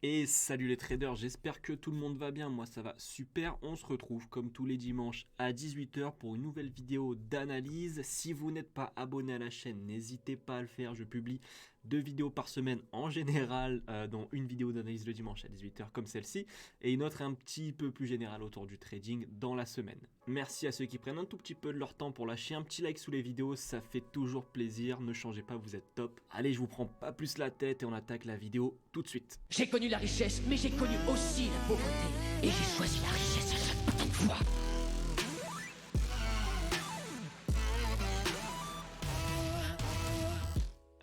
Et salut les traders, j'espère que tout le monde va bien, moi ça va super, on se retrouve comme tous les dimanches à 18 h pour une nouvelle vidéo d'analyse. Si vous n'êtes pas abonné à la chaîne, n'hésitez pas à le faire, je publie 2 vidéos par semaine en général, dont une vidéo d'analyse le dimanche à 18 h comme celle-ci, et une autre un petit peu plus générale autour du trading dans la semaine. Merci à ceux qui prennent un tout petit peu de leur temps pour lâcher un petit like sous les vidéos, ça fait toujours plaisir, ne changez pas, vous êtes top. Allez, je vous prends pas plus la tête et on attaque la vidéo tout de suite. J'ai connu la richesse, mais j'ai connu aussi la pauvreté. Et j'ai choisi la richesse à chaque putain de fois.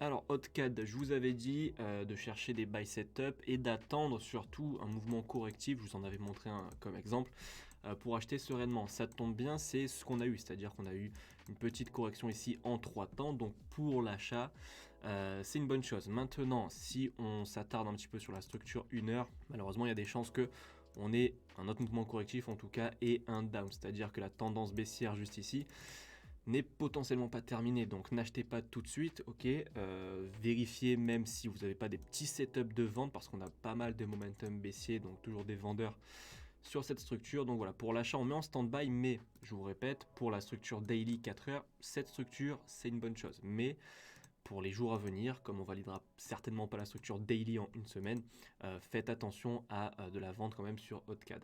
Alors Hotcad, je vous avais dit de chercher des buy setup et d'attendre surtout un mouvement correctif, je vous en avais montré un comme exemple, pour acheter sereinement. Ça tombe bien, c'est ce qu'on a eu, c'est-à-dire qu'on a eu une petite correction ici en 3 temps, donc pour l'achat, c'est une bonne chose. Maintenant, si on s'attarde un petit peu sur la structure 1 heure, malheureusement il y a des chances que on ait un autre mouvement correctif en tout cas et un down, c'est-à-dire que la tendance baissière juste ici n'est potentiellement pas terminé, donc n'achetez pas tout de suite, ok, vérifiez même si vous n'avez pas des petits setups de vente, parce qu'on a pas mal de momentum baissier, donc toujours des vendeurs sur cette structure. Donc voilà, pour l'achat on met en stand-by, mais je vous répète, pour la structure daily 4 heures, cette structure c'est une bonne chose, mais pour les jours à venir, comme on validera certainement pas la structure daily en une semaine, faites attention à de la vente quand même sur Hotcad.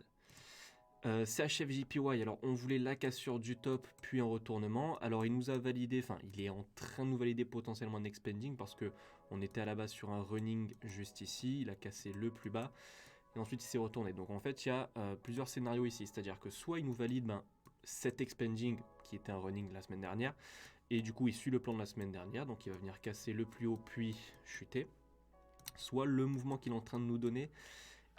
CHFJPY, alors on voulait la cassure du top puis un retournement. Alors il nous a validé, enfin il est en train de nous valider potentiellement un expanding parce que on était à la base sur un running juste ici, il a cassé le plus bas et ensuite il s'est retourné. Donc en fait il y a plusieurs scénarios ici, c'est-à-dire que soit il nous valide cet expanding qui était un running la semaine dernière et du coup il suit le plan de la semaine dernière, donc il va venir casser le plus haut puis chuter. Soit le mouvement qu'il est en train de nous donner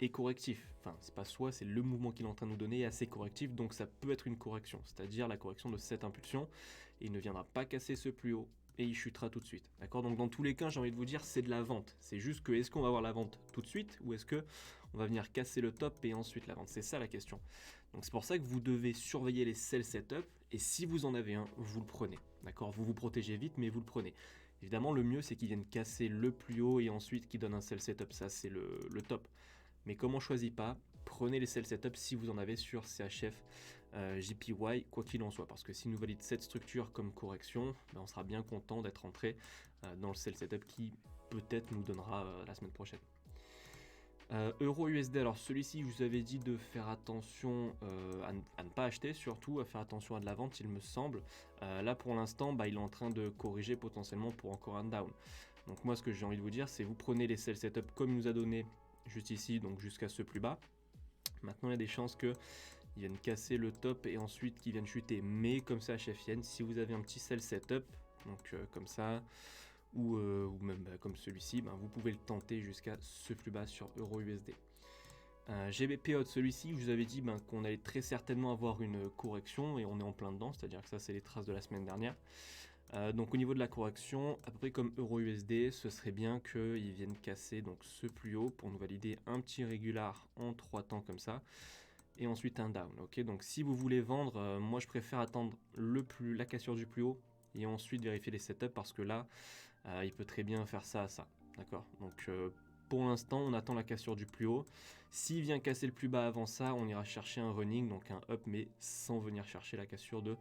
est correctif. Enfin, c'est pas soit, c'est le mouvement qu'il est en train de nous donner est assez correctif, donc ça peut être une correction, c'est-à-dire la correction de cette impulsion, et il ne viendra pas casser ce plus haut, et il chutera tout de suite. D'accord? Donc dans tous les cas, j'ai envie de vous dire, c'est de la vente. C'est juste que, est-ce qu'on va avoir la vente tout de suite, ou est-ce que on va venir casser le top et ensuite la vente? C'est ça la question. Donc c'est pour ça que vous devez surveiller les sell setup, et si vous en avez un, vous le prenez. D'accord? Vous vous protégez vite, mais vous le prenez. Évidemment, le mieux, c'est qu'ils viennent casser le plus haut et ensuite qu'ils donnent un sell setup. Ça, c'est le top. Mais comme on ne choisit pas, prenez les sell setup si vous en avez sur CHF, JPY, quoi qu'il en soit. Parce que si nous valide cette structure comme correction, on sera bien content d'être entré dans le sell setup qui peut-être nous donnera la semaine prochaine. Euro USD, alors celui-ci, je vous avais dit de faire attention à ne pas acheter, surtout à faire attention à de la vente, il me semble. Là, pour l'instant, il est en train de corriger potentiellement pour encore un down. Donc moi, ce que j'ai envie de vous dire, c'est vous prenez les sell setup comme il nous a donné juste ici, donc jusqu'à ce plus bas. Maintenant, il y a des chances qu'ils viennent casser le top et ensuite qu'ils viennent chuter. Mais comme ça, HFN, si vous avez un petit sell setup, donc comme ça, ou même comme celui-ci, vous pouvez le tenter jusqu'à ce plus bas sur Euro USD. GBP Hot, celui-ci, je vous avais dit qu'on allait très certainement avoir une correction et on est en plein dedans, c'est-à-dire que ça, c'est les traces de la semaine dernière. Donc au niveau de la correction, à peu près comme Euro USD, ce serait bien qu'ils viennent casser donc ce plus haut pour nous valider un petit régular en 3 temps comme ça, et ensuite un down. Ok, donc si vous voulez vendre, moi je préfère attendre la cassure du plus haut et ensuite vérifier les setups parce que là, il peut très bien faire ça à ça. D'accord. Donc pour l'instant, on attend la cassure du plus haut. S'il vient casser le plus bas avant ça, on ira chercher un running, donc un up, mais sans venir chercher la cassure de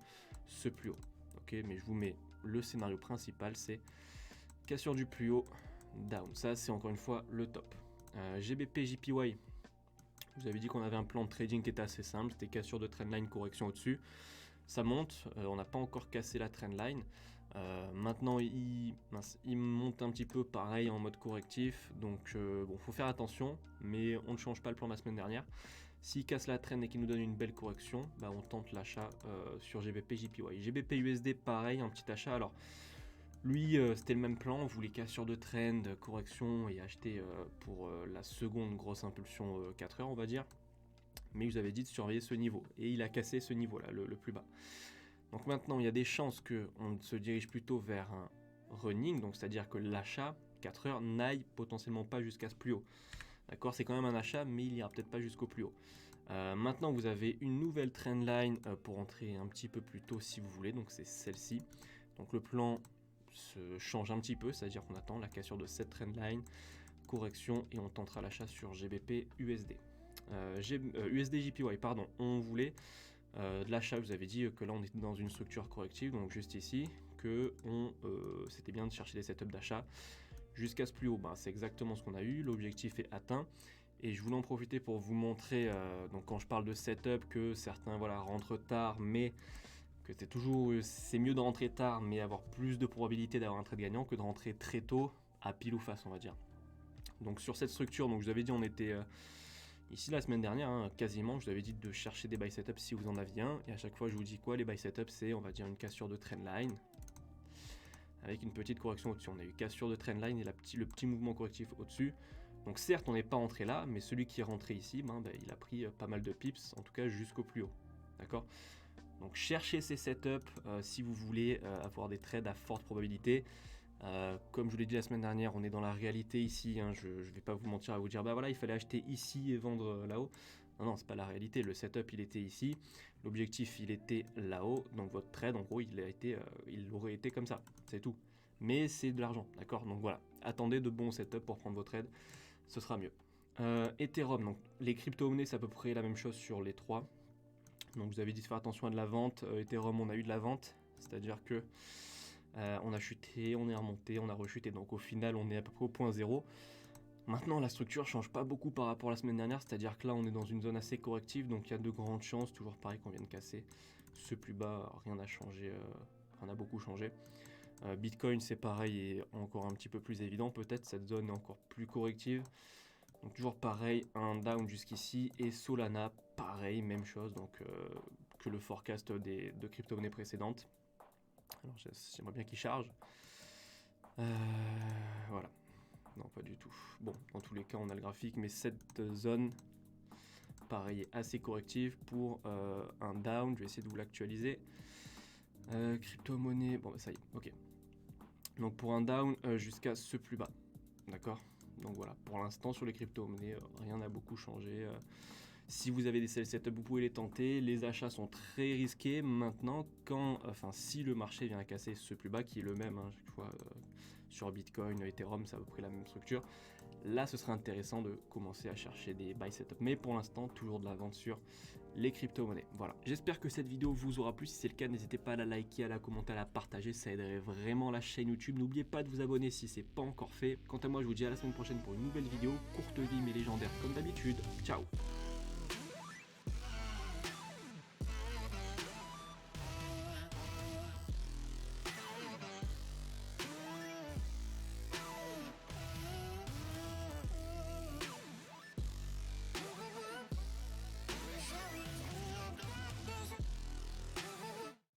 ce plus haut. Ok, mais je vous mets le scénario principal, c'est cassure du plus haut, down. Ça, c'est encore une fois le top. GBP JPY, je vous avais dit qu'on avait un plan de trading qui était assez simple, c'était cassure de trendline, correction au-dessus. Ça monte, on n'a pas encore cassé la trendline. Maintenant, il monte un petit peu pareil en mode correctif. Donc, bon, faut faire attention, mais on ne change pas le plan de la semaine dernière. S'il casse la trend et qu'il nous donne une belle correction, on tente l'achat sur GBP JPY. GBP USD, pareil, un petit achat. Alors, lui, c'était le même plan. On voulait cassure de trend, correction et acheter pour la seconde grosse impulsion 4 heures, on va dire. Mais je vous avais dit de surveiller ce niveau. Et il a cassé ce niveau-là, le plus bas. Donc maintenant, il y a des chances qu'on se dirige plutôt vers un running, donc c'est-à-dire que l'achat, 4 heures, n'aille potentiellement pas jusqu'à ce plus haut. D'accord, c'est quand même un achat, mais il n'ira peut-être pas jusqu'au plus haut. Maintenant, vous avez une nouvelle trendline pour entrer un petit peu plus tôt si vous voulez, donc c'est celle-ci. Donc le plan se change un petit peu, c'est-à-dire qu'on attend la cassure de cette trendline, correction et on tentera l'achat sur GBP USD. USD JPY, pardon, on voulait de l'achat. Je vous avais dit que là on est dans une structure corrective, donc juste ici, que c'était bien de chercher des setups d'achat jusqu'à ce plus haut. C'est exactement ce qu'on a eu, l'objectif est atteint. Et je voulais en profiter pour vous montrer, donc quand je parle de setup, que certains rentrent tard, mais que c'est mieux de rentrer tard, mais avoir plus de probabilité d'avoir un trade gagnant que de rentrer très tôt à pile ou face, on va dire. Donc sur cette structure, donc je vous avais dit on était ici la semaine dernière, quasiment, je vous avais dit de chercher des buy setups si vous en aviez un, et à chaque fois je vous dis quoi, les buy setups c'est on va dire une cassure de trendline avec une petite correction au-dessus. On a eu cassure de trendline et le petit mouvement correctif au-dessus. Donc certes on n'est pas entré là, mais celui qui est rentré ici, il a pris pas mal de pips, en tout cas jusqu'au plus haut. D'accord ? Donc cherchez ces setups si vous voulez avoir des trades à forte probabilité. Comme je vous l'ai dit la semaine dernière, on est dans la réalité ici, je ne vais pas vous mentir à vous dire il fallait acheter ici et vendre là-haut. Non, c'est pas la réalité, le setup il était ici, l'objectif il était là-haut, donc votre trade en gros il aurait été comme ça, c'est tout. Mais c'est de l'argent, d'accord ? Donc voilà, attendez de bons setups pour prendre vos trades, ce sera mieux. Ethereum, donc les crypto-monnaies c'est à peu près la même chose sur les trois. Donc vous avez dit de faire attention à de la vente. Ethereum on a eu de la vente, c'est-à-dire que on a chuté, on est remonté, on a rechuté, donc au final on est à peu près au point 0. Maintenant la structure change pas beaucoup par rapport à la semaine dernière, c'est-à-dire que là on est dans une zone assez corrective, donc il y a de grandes chances, toujours pareil qu'on vienne casser ce plus bas, rien n'a changé, rien n'a beaucoup changé. Bitcoin c'est pareil et encore un petit peu plus évident, peut-être cette zone est encore plus corrective. Donc toujours pareil, un down jusqu'ici, et Solana pareil, même chose donc que le forecast de crypto-monnaies précédentes. Alors j'aimerais bien qu'il charge. Voilà. Non, pas du tout. Bon, dans tous les cas, on a le graphique, mais cette zone, pareil, est assez corrective pour un down. Je vais essayer de vous l'actualiser. Crypto-monnaie, bon, ça y est, ok. Donc pour un down jusqu'à ce plus bas, d'accord ? Donc voilà, pour l'instant, sur les crypto-monnaies, rien n'a beaucoup changé. Si vous avez des sell setups, vous pouvez les tenter. Les achats sont très risqués. Maintenant, si le marché vient à casser ce plus bas, qui est le même, chaque fois sur Bitcoin, Ethereum, c'est à peu près la même structure. Là, ce serait intéressant de commencer à chercher des buy setups. Mais pour l'instant, toujours de la vente sur les crypto-monnaies. Voilà. J'espère que cette vidéo vous aura plu. Si c'est le cas, n'hésitez pas à la liker, à la commenter, à la partager. Ça aiderait vraiment la chaîne YouTube. N'oubliez pas de vous abonner si ce n'est pas encore fait. Quant à moi, je vous dis à la semaine prochaine pour une nouvelle vidéo. Courte vie mais légendaire comme d'habitude. Ciao!